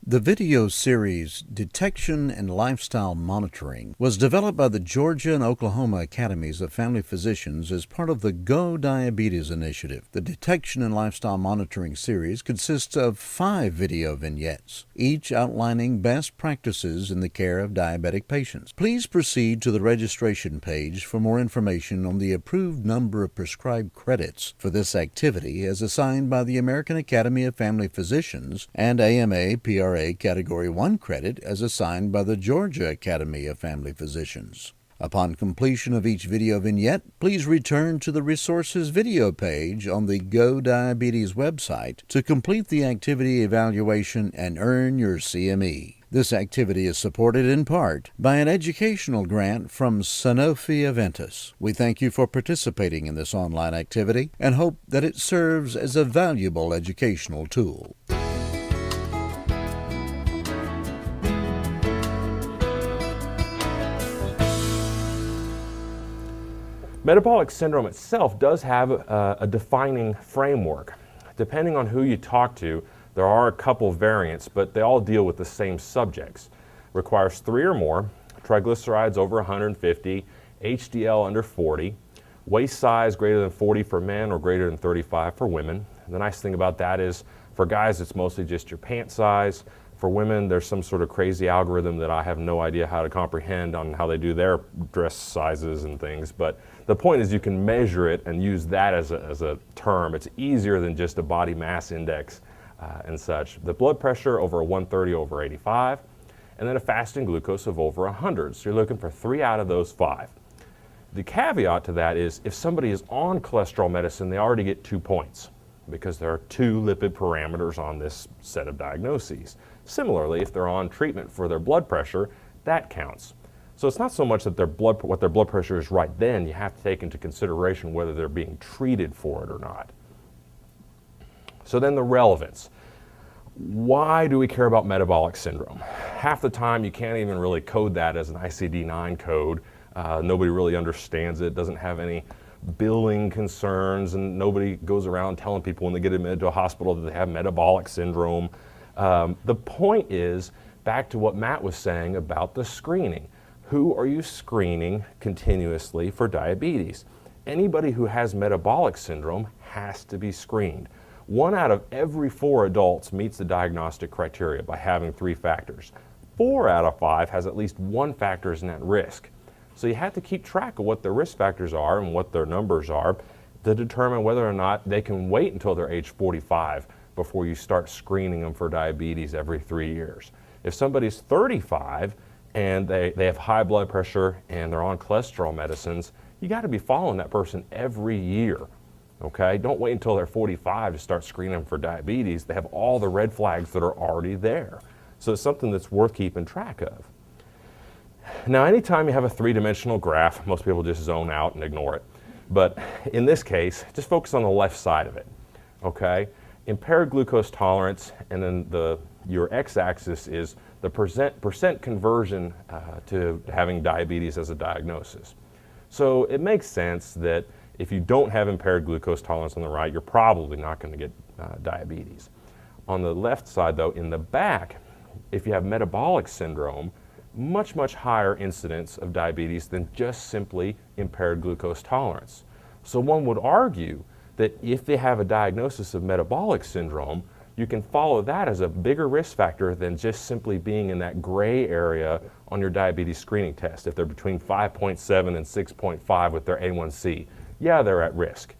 The video series Detection and Lifestyle Monitoring was developed by the Georgia and Oklahoma Academies of Family Physicians as part of the Go Diabetes Initiative. The Detection and Lifestyle Monitoring series consists of 5 video vignettes, each outlining best practices in the care of diabetic patients. Please proceed to the registration page for more information on the approved number of prescribed credits for this activity as assigned by the American Academy of Family Physicians and AMA-PRA Category 1 credit as assigned by the Georgia Academy of Family Physicians. Upon completion of each video vignette, please return to the Resources video page on the Go Diabetes website to complete the activity evaluation and earn your CME. This activity is supported in part by an educational grant from Sanofi Aventis. We thank you for participating in this online activity and hope that it serves as a valuable educational tool. Metabolic syndrome itself does have a defining framework. Depending on who you talk to, there are a couple variants, but they all deal with the same subjects. Requires 3 or more, triglycerides over 150, HDL under 40, waist size greater than 40 for men or greater than 35 for women. And the nice thing about that is for guys, it's mostly just your pant size. For women, there's some sort of crazy algorithm that I have no idea how to comprehend on how they do their dress sizes and things. But the point is you can measure it and use that as a term. It's easier than just a body mass index and such. The blood pressure over 130 over 85, and then a fasting glucose of over 100. So you're looking for 3 out of those 5. The caveat to that is if somebody is on cholesterol medicine, they already get 2 points because there are 2 lipid parameters on this set of diagnoses. Similarly, if they're on treatment for their blood pressure, that counts. So it's not so much that what their blood pressure is right then, you have to take into consideration whether they're being treated for it or not. So then the relevance. Why do we care about metabolic syndrome? Half the time you can't even really code that as an ICD-9 code. Nobody really understands it, doesn't have any billing concerns, and nobody goes around telling people when they get admitted to a hospital that they have metabolic syndrome. The point is, back to what Matt was saying about the screening. Who are you screening continuously for diabetes? Anybody who has metabolic syndrome has to be screened. 1 out of every 4 adults meets the diagnostic criteria by having 3 factors. 4 out of 5 has at least 1 factor is at risk. So you have to keep track of what their risk factors are and what their numbers are to determine whether or not they can wait until they're age 45 before you start screening them for diabetes every 3 years. If somebody's 35 and they have high blood pressure and they're on cholesterol medicines, you got to be following that person every year. Okay? Don't wait until they're 45 to start screening them for diabetes. They have all the red flags that are already there. So it's something that's worth keeping track of. Now, anytime you have a 3-dimensional graph, most people just zone out and ignore it. But in this case, just focus on the left side of it. Okay? Impaired glucose tolerance, and then your x-axis is the percent conversion to having diabetes as a diagnosis. So it makes sense that if you don't have impaired glucose tolerance on the right, you're probably not going to get diabetes. On the left side, though, in the back, if you have metabolic syndrome, much, much higher incidence of diabetes than just simply impaired glucose tolerance. So one would argue that if they have a diagnosis of metabolic syndrome, you can follow that as a bigger risk factor than just simply being in that gray area on your diabetes screening test. If they're between 5.7 and 6.5 with their A1C, yeah, they're at risk,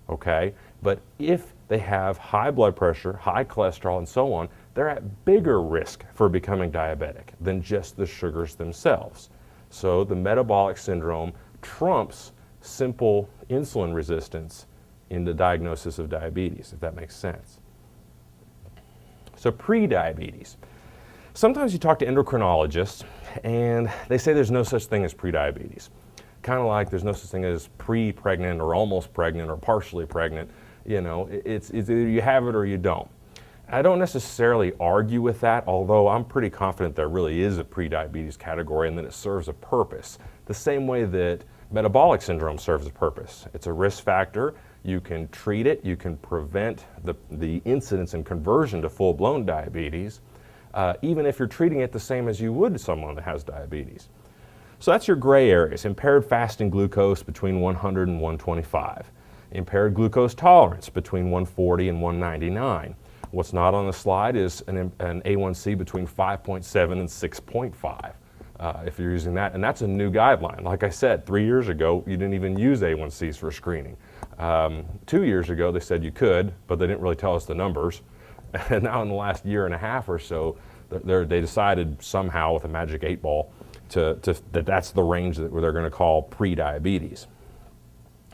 okay? But if they have high blood pressure, high cholesterol, and so on, they're at bigger risk for becoming diabetic than just the sugars themselves. So the metabolic syndrome trumps simple insulin resistance in the diagnosis of diabetes, if that makes sense. So pre-diabetes. Sometimes you talk to endocrinologists and they say there's no such thing as pre-diabetes. Kind of like there's no such thing as pre-pregnant or almost pregnant or partially pregnant. You know, it's either you have it or you don't. I don't necessarily argue with that, although I'm pretty confident there really is a pre-diabetes category and that it serves a purpose. The same way that metabolic syndrome serves a purpose. It's a risk factor. You can treat it. You can prevent the incidence and conversion to full-blown diabetes. even if you're treating it the same as you would someone that has diabetes. So that's your gray areas: impaired fasting glucose between 100 and 125, impaired glucose tolerance between 140 and 199. What's not on the slide is an A1C between 5.7 and 6.5. If you're using that, and that's a new guideline. Like I said, 3 years ago, you didn't even use A1Cs for screening. 2 years ago, they said you could, but they didn't really tell us the numbers. And now in the last year and a half or so, they decided somehow with a magic 8-ball that that's the range that they're going to call pre-diabetes.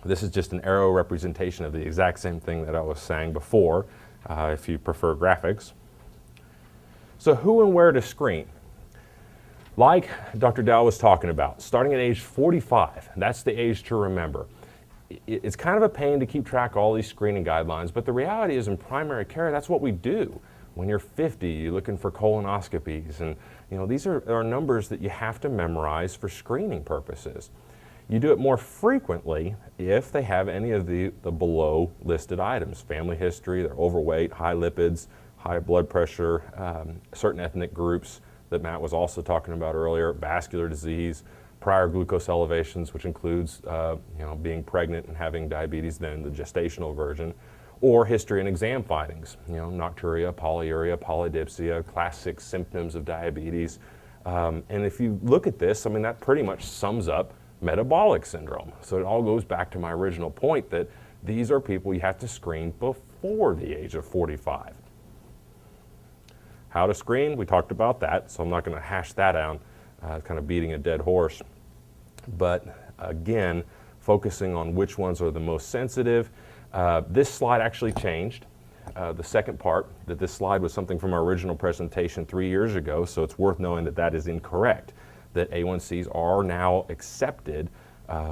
This is just an arrow representation of the exact same thing that I was saying before, if you prefer graphics. So who and where to screen? Like Dr. Dow was talking about, starting at age 45, that's the age to remember. It's kind of a pain to keep track of all these screening guidelines, but the reality is in primary care, that's what we do. When you're 50, you're looking for colonoscopies, and these are numbers that you have to memorize for screening purposes. You do it more frequently if they have any of the below listed items: family history, they're overweight, high lipids, high blood pressure, certain ethnic groups that Matt was also talking about earlier, vascular disease, prior glucose elevations, which includes being pregnant and having diabetes, then the gestational version, or history and exam findings, nocturia, polyuria, polydipsia, class 6 symptoms of diabetes. And if you look at this, that pretty much sums up metabolic syndrome. So it all goes back to my original point that these are people you have to screen before the age of 45. How to screen, we talked about that, so I'm not going to hash that out, kind of beating a dead horse. But again, focusing on which ones are the most sensitive. This slide actually changed. The second part, that this slide was something from our original presentation 3 years ago, so it's worth knowing that that is incorrect, that A1Cs are now accepted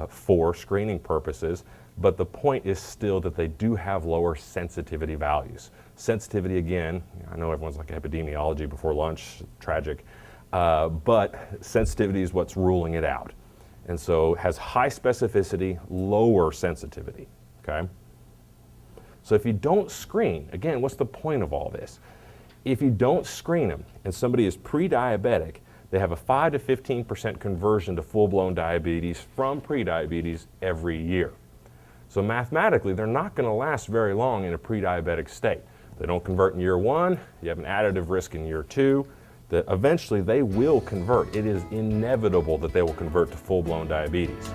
for screening purposes, but the point is still that they do have lower sensitivity values. Sensitivity, again, I know everyone's like epidemiology before lunch, tragic, but sensitivity is what's ruling it out. And so it has high specificity, lower sensitivity, okay? So if you don't screen, again, what's the point of all this? If you don't screen them and somebody is pre-diabetic, they have a 5 to 15% conversion to full-blown diabetes from pre-diabetes every year. So mathematically, they're not going to last very long in a pre-diabetic state. They don't convert in year 1, you have an additive risk in year 2, that eventually they will convert. It is inevitable that they will convert to full-blown diabetes.